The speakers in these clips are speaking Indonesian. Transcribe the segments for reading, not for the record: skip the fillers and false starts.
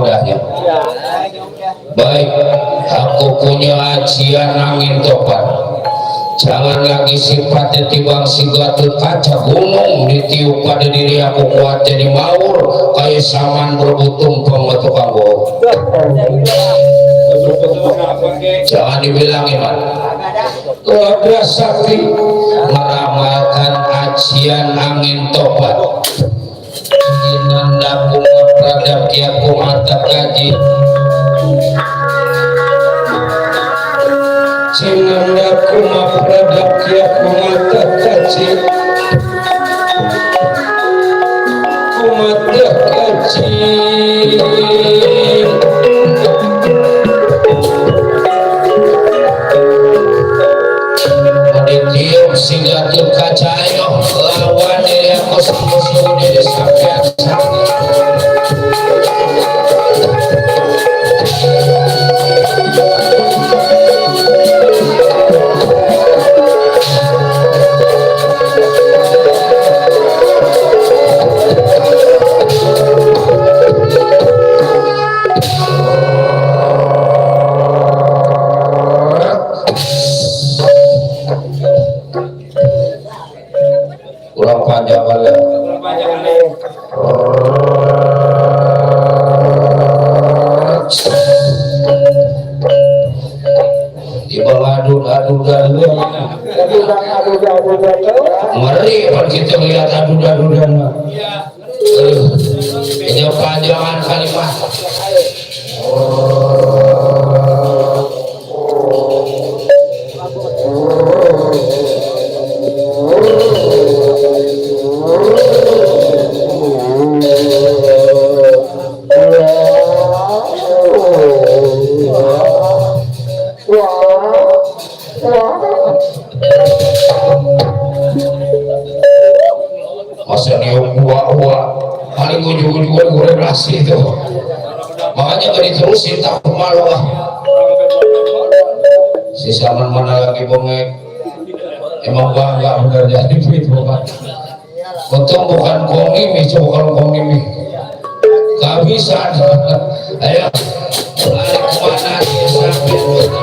wadahnya. Baik, aku punya ajian angin topan. Jangan lagi sifatnya tibang si Gatot Kaca gunung ditiup pada diri aku kuat jadi maur kayak saman berbutung pembetuk anggo. Jangan dibilangin man. Ada sakti meramalkan ajian angin topan. Inanda kuma pradap kia kumata kaji. Cinanda kuma pradap kia kumata kaji. Kumata kaji. Ditiup si Gatot Kaca ayo lawan diri aku musuh dari sampean sakti. Kurang panjang kali. Ibang adu-adu dulu. Ngeri kalau kita lihat adu-adu dulu. Ini panjangan kalimat. Masa dia uak-uak paling ujung-ujungnya gue relasi itu makanya gak diterusin takut malu lah si Saman mana lagi bongek emang bangga bener jadi begitu kan untung bukan kongimi coba kalau kongimi gak bisa ayo lari kemana dia sampai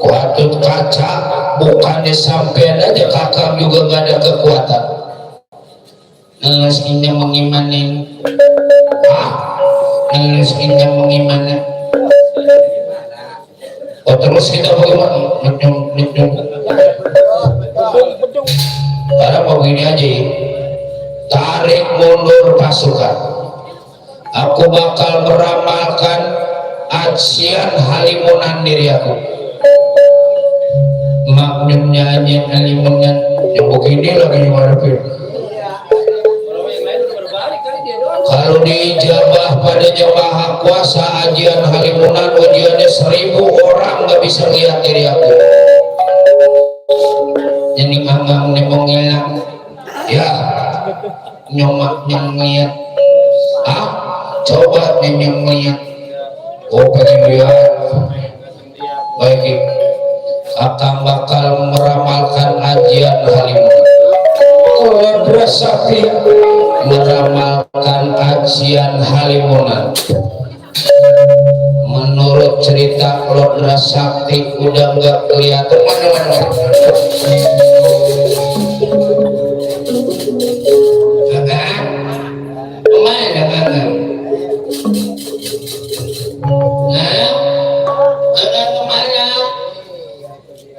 Gatot Kaca bukannya sampean aja kakak juga gak ada kekuatan ngeles indah mengimanin ngeles indah mengimanin oh terus kita bagaimana nedung karena begini aja tarik mundur pasukan aku bakal meramalkan ajian halimunan diri aku maknumnya ajian halimunan yang begini lagi dimarafin kalau dijabah pada Maha Kuasa ajian halimunan ujiannya 1000 orang gak bisa lihat diri aku jadi ngangang nih menghilang ya nyomak nyengliat coba nih nyengliat oh pengen lihat baik akan bakal meramalkan ajian halimunan Lodra Sakti meramalkan ajian halimunan menurut cerita Lodra Sakti udah nggak kelihatan mana-mana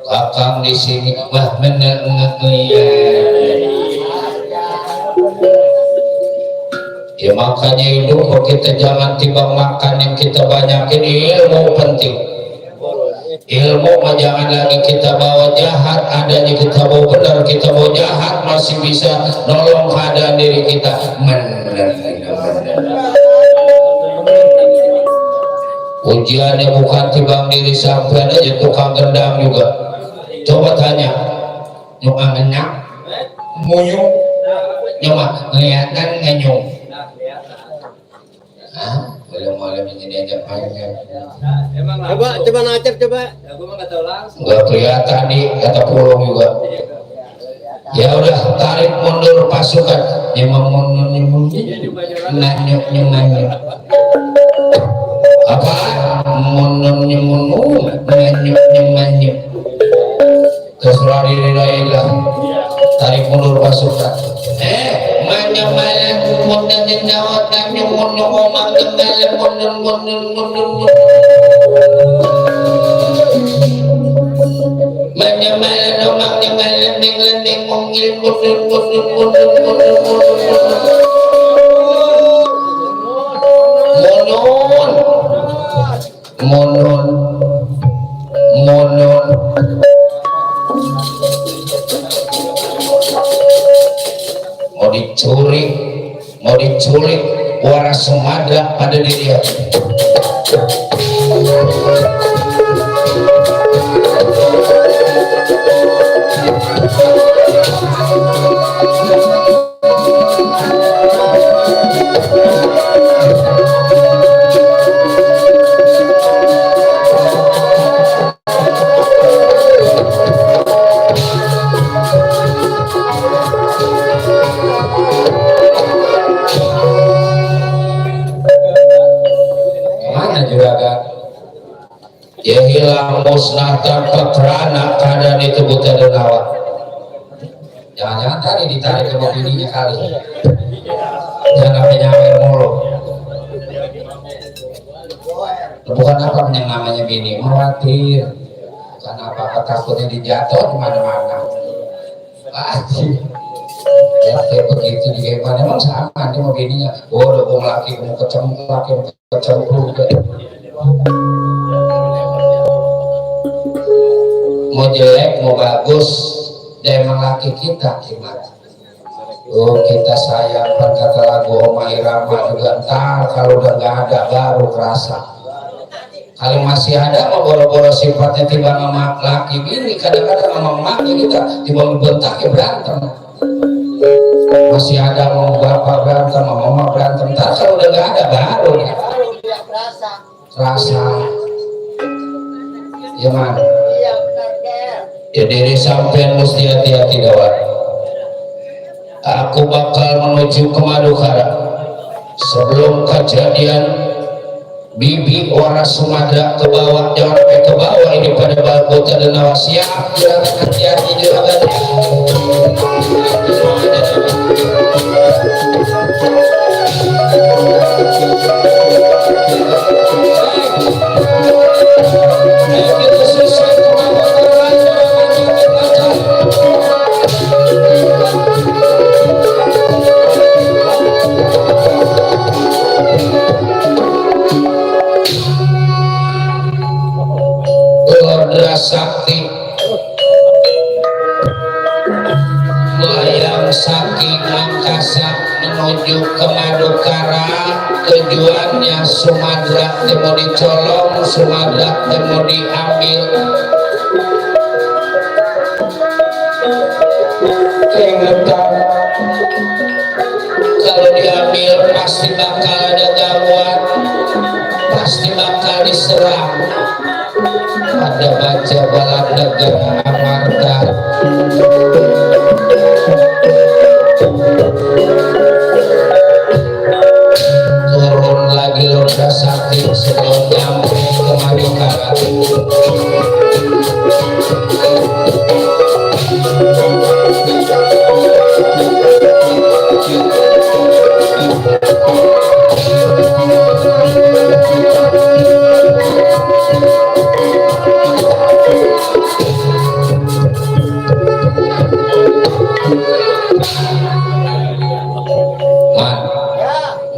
kakang di sini wah bener ya makanya hidup kok kita jangan timbang makan yang kita banyakin ilmu penting ilmu mah jangan lagi kita bawa jahat, adanya kita bawa benar, kita bawa jahat masih bisa nolong keadaan diri kita. Ujiannya bukan timbang diri sampai aja tukang gendang juga. Coba tanya nyuang enak muyung nyoba kelihatan nganyung. Belum malam ini diajak main kan? Coba nacap coba. Nggak kelihatan nih kata pulung juga. Ya udah tarik mundur pasukan. Nyemang apa? Mundur nyemang keserah diri lah. Tarik mundur pasukan. Mana mundur nyawa kami mundur omang kembali mundur mana omang kembali lending mungil mundur mau diculik waras Sumatera pada diri dia. Ya hilang musnah tanpa kerana keadaan itu buta denawa. Jangan-jangan tadi ditarik ke bininya kali. Jangan penyawer mulu. Bukan apa yang namanya bini, khawatir. Bukan apa takutnya dijatuh di mana-mana. Ya kayak begitu di gimana emang sama dia mau bininya. Oh udah mau laki mau kecemplung. Mau jelek mau bagus dia emang laki kita gimana. Oh kita sayang kan kata lagu Oma Irama juga ntar kalau udah nggak ada baru kerasa. Kalau masih ada mau boro-boro sifatnya tiba sama laki bini kadang-kadang sama emaknya kita tiba bentaknya berantem. Masih ada mau bapak berantem sama mama berantem ntar kalau udah nggak ada baru ya. Rasa gimana? Ya diri sampean mesti hati-hati dawat. Aku bakal menuju ke Madukara sebelum kejadian bibi waras Sumatera ke bawah, jangan sampai ke bawah ini pada Balkota dan Nawasiap. Hati-hati juga. Sakti melayang saking Makassar menuju ke Madukara, tujuannya Sumatera mau dicolong, Sumatera mau diambil. Keingetan kalau diambil pasti bakal ada gangguan, pasti bakal diserang. Ada baca balad negara Amarta turun lagi Lodra Sakti sebelum nyampe ke Madukara.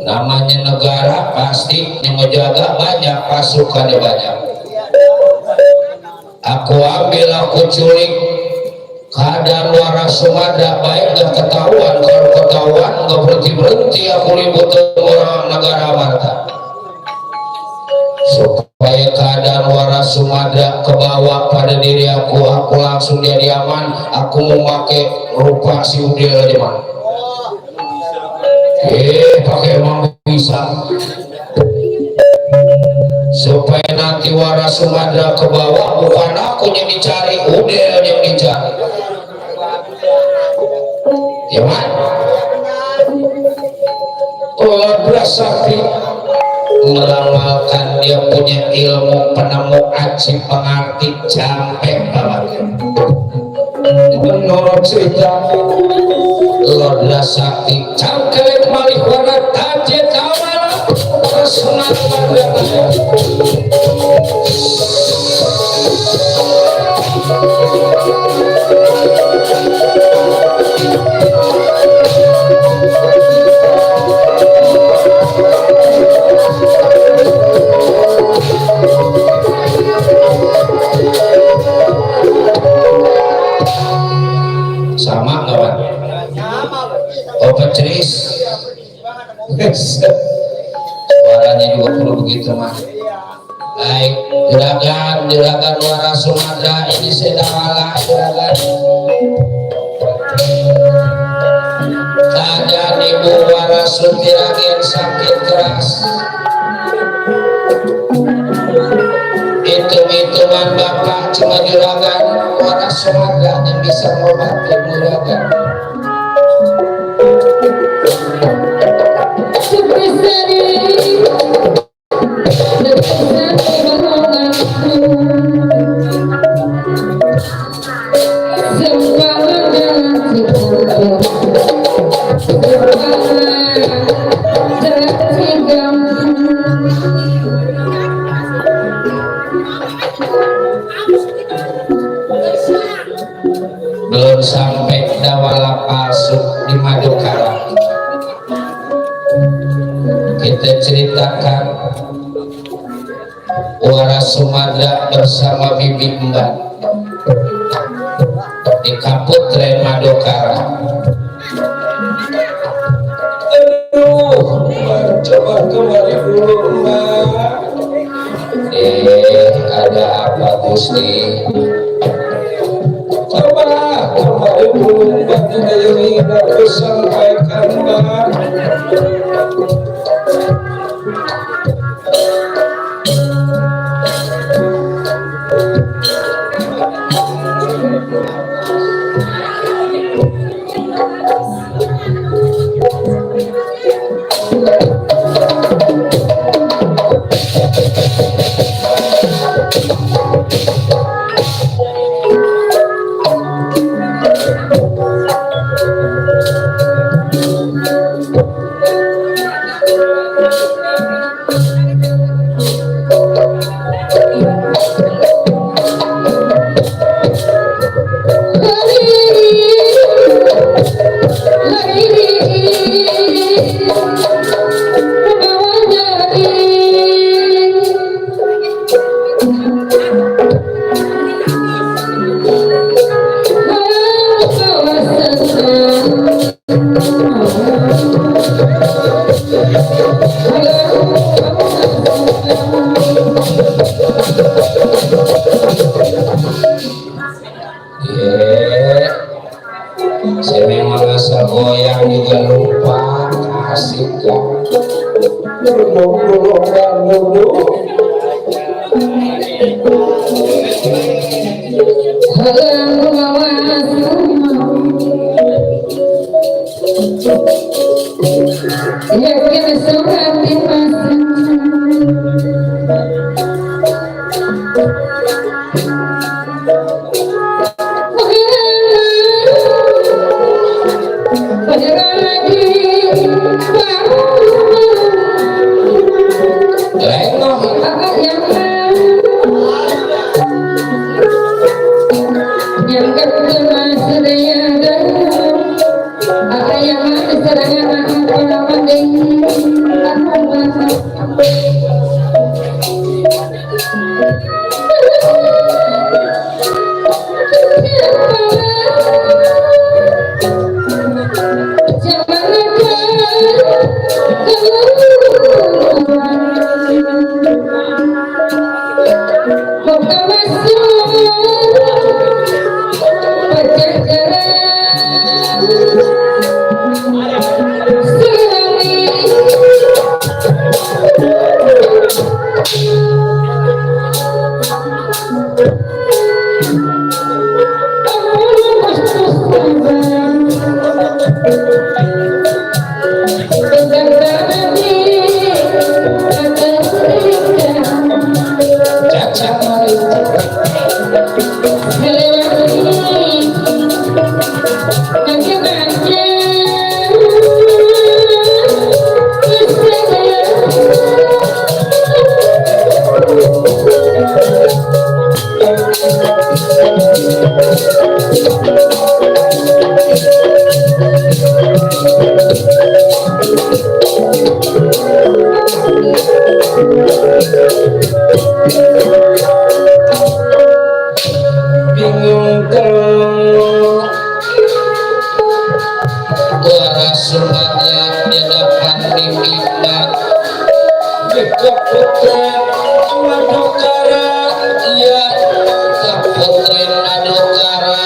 Namanya negara pasti yang menjaga banyak, pasukannya banyak. aku ambil aku culik keadaan waras Sumada baik gak ketahuan, kalau ketahuan gak berhenti aku ribut orang negara Marta supaya keadaan waras Sumada kebawa pada diri aku langsung jadi aman. Aku memakai rupa si Udil aja man pakai emang bisa supaya nanti waras Sumada kebawa bukan aku yang dicari, Udil yang dicari ya man. Allah bersakti meramalkan dia punya ilmu penemu aji pengerti sampai banget menurut cerita Lodra Sakti cangkele kembali warna taje kawala personal pada sama nggak Pak? Oh peceris suaranya juga perlu begitu mah. Baik, juragan waras Sumatera ini sedawala juragan keadaan ibu waras Sumiragen sakit keras hitung-hitungan bapak cuma juragan waras Sumatera yang bisa mengobati juragan. Belum sampai dawala palsu di Madukara kita ceritakan waras Sumatera bersama Bibi Mbak di Kaputren Madukara. Aduh, coba kembali dulu Mbak. Ada apa Gusti? Coba kembali dulu Mbak, yang ingin aku sampaikan Mbak. Saya memang rasa goyang juga lupa asik kan dulu yang bingung kalau suara sumatnya di depan mimpikan keputren madukara ya keputren madukara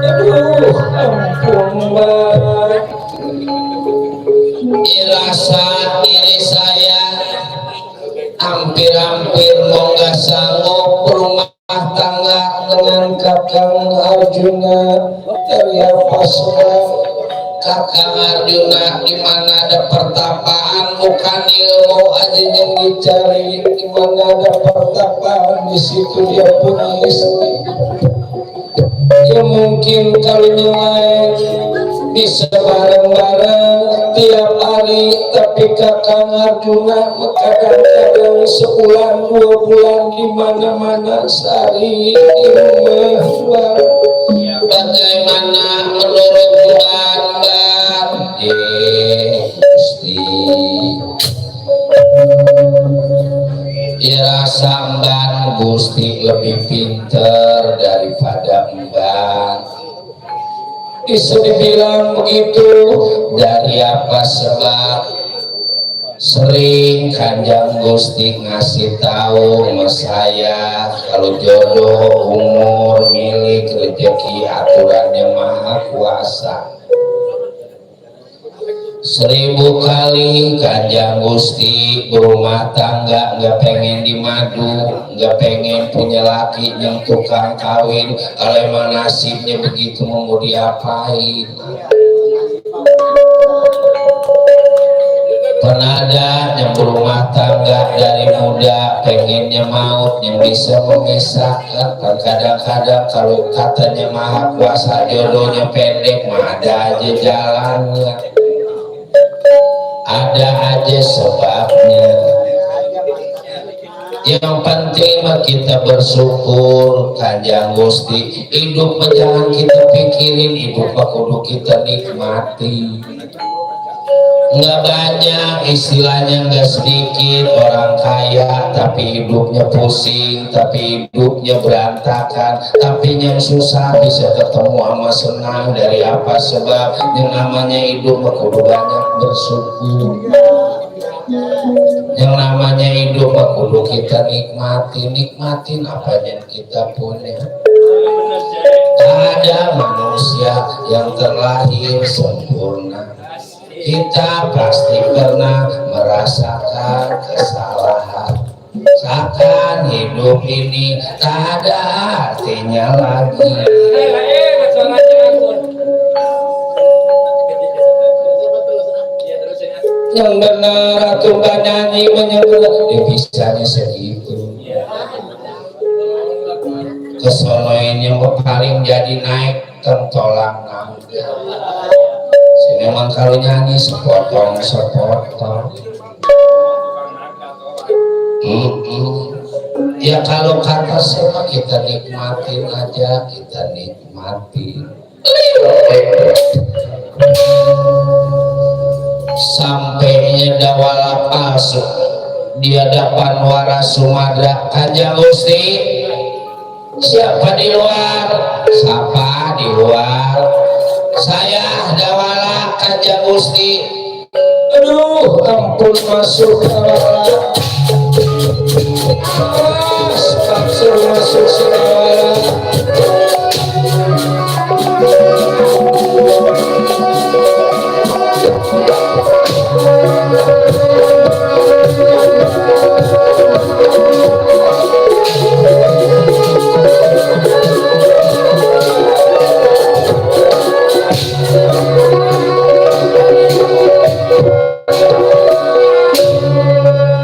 aduh ampun mbak irasa diri saya hampir-hampir mau nggak sanggup rumah tangga dengan Kakang Arjuna dari apa sebab Kakang Arjuna di mana ada pertapaan bukan ilmu aja yang dicari di mana ada pertapaan di situ dia punya istri ya mungkin kalinya lain bisa bareng-bareng tiap hari tapi Kakang Arjuna kadang-kadang sebulan 2 bulan di mana-mana sehari di rumah bagaimana menurut Anda Gusti ya samban Gusti lebih pinter daripada Mbak bisa dibilang begitu dari apa sebab sering Kanjeng Gusti ngasih tahu sama saya kalau jodoh umur milik rezeki aturannya Maha Kuasa 1000 kali Kanjeng Gusti berumah tangga nggak pengen dimadu nggak pengen punya laki yang tukang kawin kalau emang nasibnya begitu mau diapain pernah ada yang berumah tangga dari muda pengennya maut yang bisa memisahkan kadang-kadang kalau katanya Maha Kuasa jodohnya pendek mah ada aja jalannya ada aja sebabnya yang penting mah kita bersyukur Kanjeng Gusti hidup jangan kita pikirin hidup kudu kita nikmati nggak banyak istilahnya nggak sedikit orang kaya tapi hidupnya pusing tapi hidupnya berantakan tapi yang susah bisa ketemu sama senang dari apa sebab yang namanya hidup kudu banyak bersyukur yang namanya hidup kudu kita nikmatin apa yang kita punya tak ada manusia yang terlahir sempurna kita pasti pernah merasakan kesalahan seakan hidup ini tak ada artinya lagi yang benar aku gak nyanyi menyebut dia bisanya segitu kesonoin yang paling jadi naik kentolang nangga memang kalau nyanyi sepotong ya kalau kata semua kita nikmatin aja kita nikmatin sampainya dawala palsu di hadapan waras Sumadra Kanjeng Gusti siapa di luar saya dawala Kanjeng Gusti aduh ampun masuk dawala masuk si dawala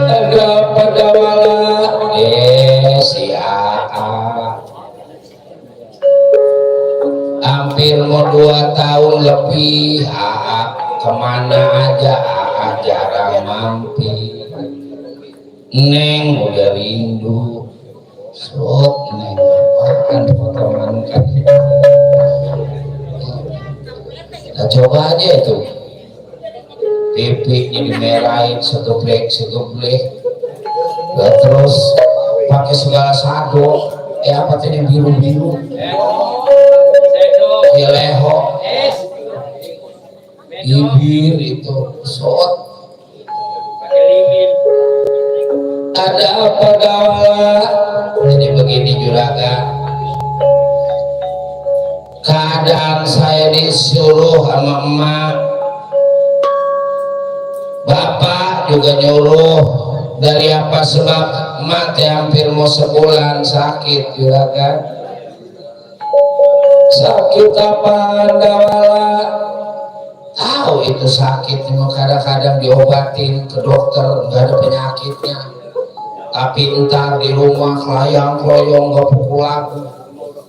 ada pada wala si Aa hampir mau 2 tahun lebih Aa kemana aja Aa jarang mampir. Neng udah rindu sok Neng apaan teman kan. Nah, coba aja itu TV-nya dimerahin segeblek terus pakai segala sado apa tadi biru-biru ya leho bibir itu sot ada apa gawala jadi begini juragan keadaan saya disuruh sama emak bapak juga nyuruh dari apa sebab emak hampir mau sebulan sakit juragan. Sakit apaan gawala? Tahu itu sakit, kadang-kadang diobatin ke dokter nggak ada penyakitnya, tapi entar di rumah kelayang-keloyong gak pukul lagu.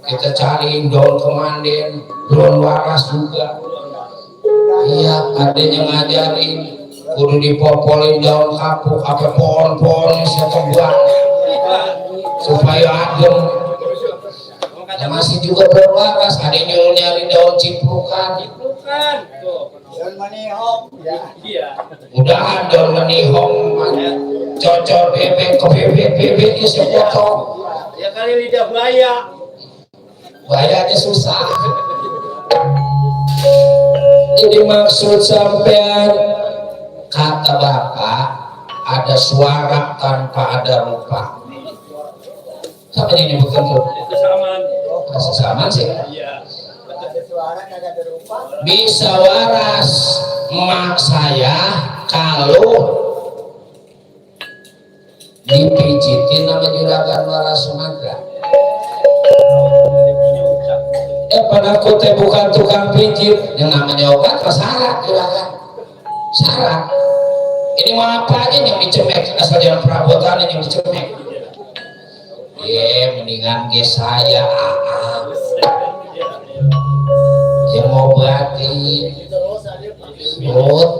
Kita cariin daun kemandan, daun waras juga. Iya, adanya ngajarin kudu dipopolin daun kapuk apa pohon-pohonnya saya tebang supaya adem. Ya masih juga belum waras, ada yang nyari daun ciprukan daun manihong udah ada daun manihong cocok bebek ke bebek itu saya potong ya kali lidah buaya aja susah. Jadi maksud sampean kata bapak ada suara tanpa ada rupa. Sampai ini bukan tuh kesamaan sih. Bisa waras emak saya kalau dipijitin sama juragan waras Sumatera. Pada aku teh bukan tukang pijit, yang namanya obat syarat juragan. Syarat. Ini mau apa aja yang dicemek asal jangan perabotan yang dicemek. Mendingan ge saya yang ngobatin perut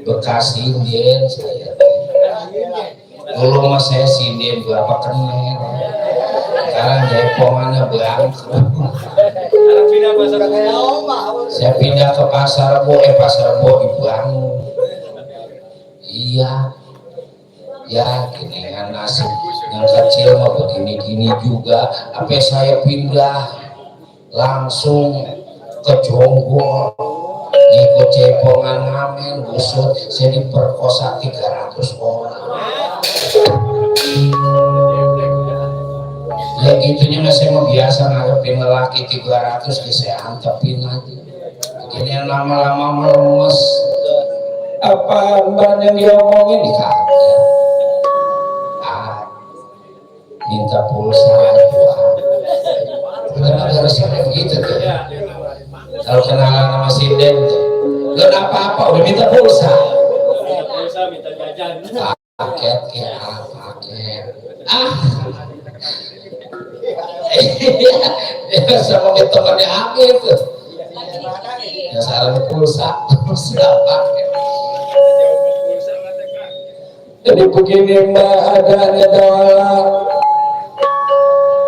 bekas sinden saya dulu mah saya sinden berapa kenal sekarang jepongannya bangkrut. Saya pindah ke pasar Rebo dibangun. Iya ya gini kan nasib yang kecil mah begini-gini juga. Apa saya pindah langsung ke Jonggol ikut cepongan ngamen busut, saya diperkosa 300 orang. Ya gitunya mah saya mah biasa ngadepin lelaki 300 saya antepin aja. Begini yang lama-lama melemes. Apa banyak diomongin di kagak. Minta pulsa karena harusnya begitu tuh. Kalau kenalan sama sinden tuh gak apa-apa udah minta pulsa minta jajan paket dia sama temannya Amir tuh ya salah pulsa paket. Jadi begini mbak adanya doang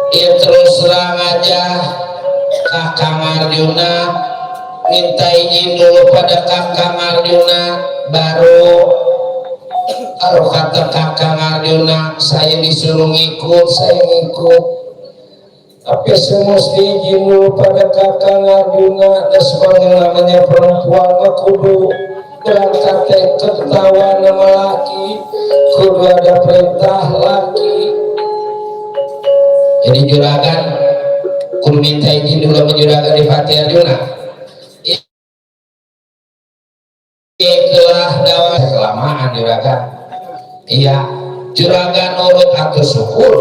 ya terus terang aja Kakang Arjuna minta izin dulu pada Kakang Arjuna baru kalau kata Kakang Arjuna saya disuruh ngikut saya ngikut tapi semesti izin dulu pada Kakang Arjuna dan sebagai namanya perempuan kudu berangkat ketahuan sama laki kudu ada perintah laki. Jadi juragan kudu minta izin dulu sama juragan di Fatih Arjuna. Itulah dakwah kelamaan juragan. Iya, juragan nurut atau syukur.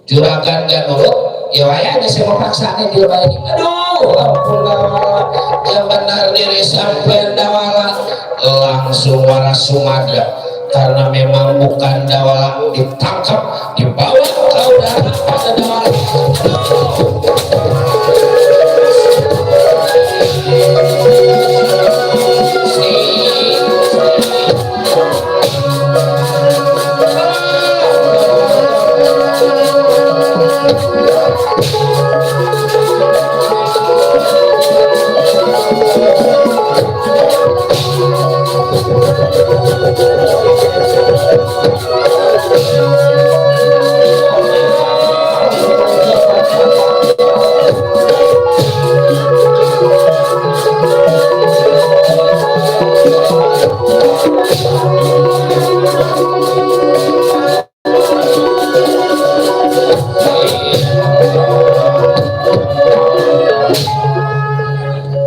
Juragan gak nurut, ya wayanya saya mau paksain dia balik. Aduh, ampun dawala. Yang benar diri sampai dawala langsung waras Sumatera. karena memang bukan dawala ditangkap dibawa ke udara pada dawala.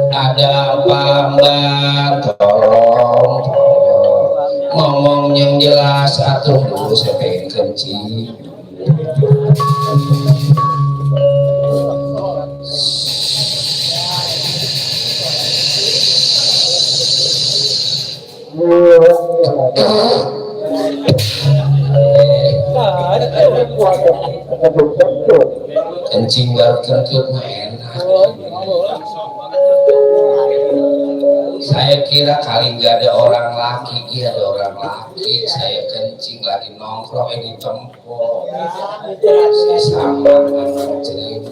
Ada apa Mbak? Tolong ngomong yang jelas atuh dulu saya pengen kencing. Kencing baru kentut mah enak. Saya kira kali nggak ada orang laki, iya ada orang laki. Saya kencing lagi nongkrong di tempo. Saya sama dengan celik.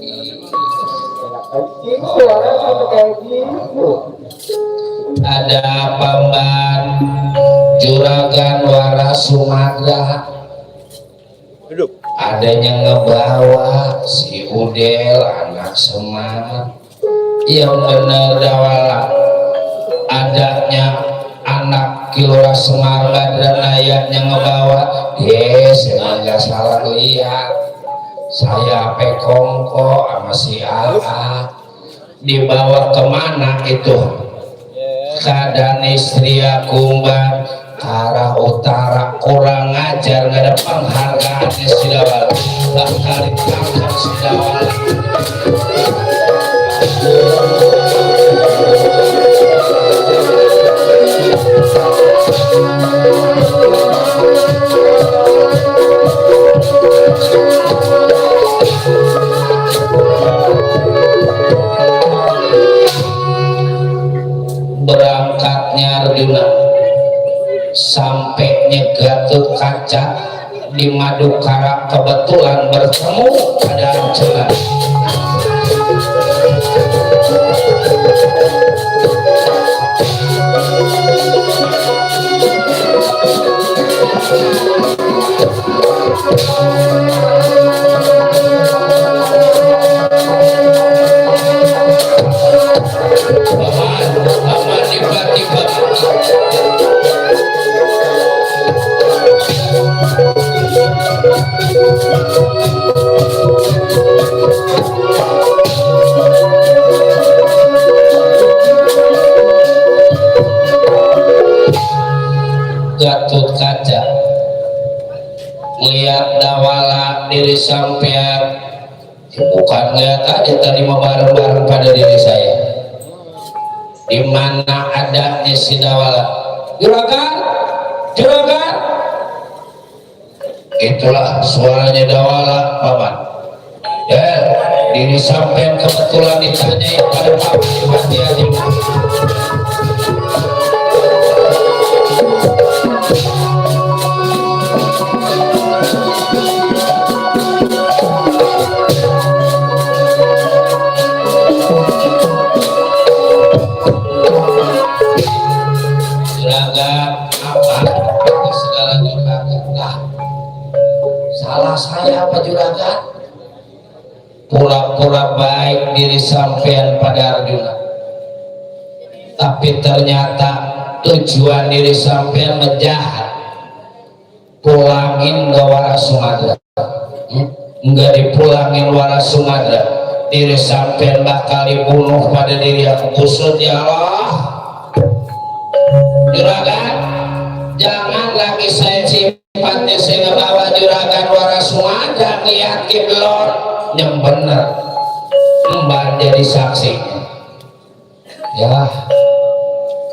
Ada apa Mbak? Juragan Waras Sumatera. Adanya ngebawa si Udel anak Semar. Yang bener dawala. Adanya anak Kilora Semar dan ayatnya ngebawa. Saya nggak salah lihat. Saya pekongko sama si Ala dibawa kemana itu? Keadaan istri aku Mbak ke arah utara, kurang ajar, nggak ada penghargaan di Sidawala, bakal ditangkap Sidawala. Berangkatnya Arjuna sampai Gatot Kaca di Madukara, kebetulan bertemu pada Arjuna. Gatot Kaca lihat dawala diri sampean, bukan lihat aja tadi mau bareng-bareng pada diri saya. Di mana adanya si dawala? Juragan, juragan. Itulah suaranya dawala, paman. Ya, diri sampean kebetulan ditanya pada paman di hati. Salah saya apa juragan? Pura-pura baik diri sampean pada Arjuna, tapi ternyata tujuan diri sampean menjahat. Pulangin ke Waras Sumatera, enggak dipulangin Waras Sumatera, diri sampean bakal dibunuh pada diri aku. Kusut ya Allah. Juragan, jangan lagi saya sifatnya saya ngebawa juragan Waras Sumatera yakin lor yang bener Mbak jadi saksi ya.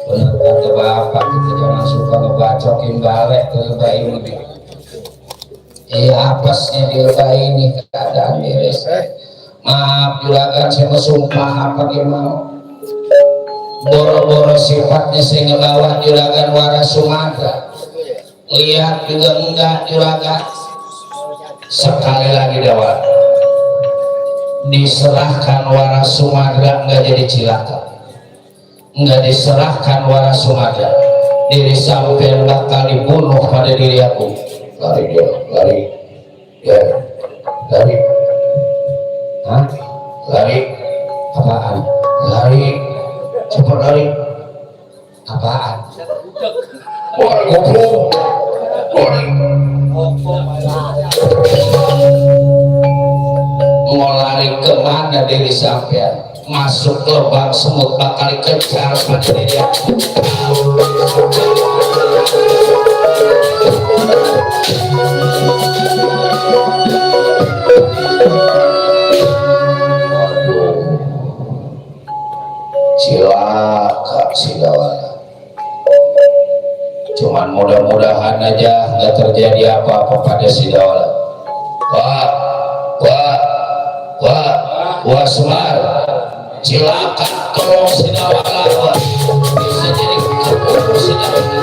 bener kata bapak kita jangan suka ngebacokin balik ke bayi ini. Iya apesnya di bayi ini keadaan beres. Maaf juragan saya bersumpah apa gimana boro-boro sifatnya saya ngebawa juragan waras Sumatera. Lihat juga enggak juragan. Sekali lagi dawan diserahkan waras Sumatera enggak jadi cilaka, enggak diserahkan waras Sumatera diri sampai bakal dibunuh pada diri aku. Lari dia, lari ya, lari hah? Lari apaan? Lari cepat lari apaan? Wah goblok lari mau lari kemana diri sampean? Masuk lubang semut bakal dikejar pada diri aku. Cilaka si Dawana. Cuman mudah-mudahan aja nggak terjadi apa-apa pada si Dawana. Wah Semar, cilaka kalau si Dawana bisa jadi keburu si Dawana.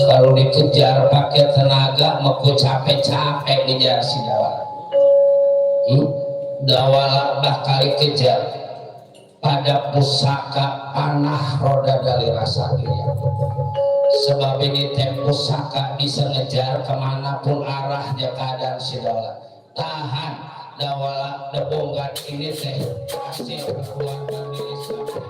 Kalau dikejar pakai tenaga mau capek-capek ngejar si Dawala. Dawala bakal dikejar pada pusaka panah roda dari rasa dia. Sebab ini tem pusaka bisa ngejar kemanapun arahnya keadaan si Dawala. Tahan Dawala debonggan ini teh hasil keluarga diri sampai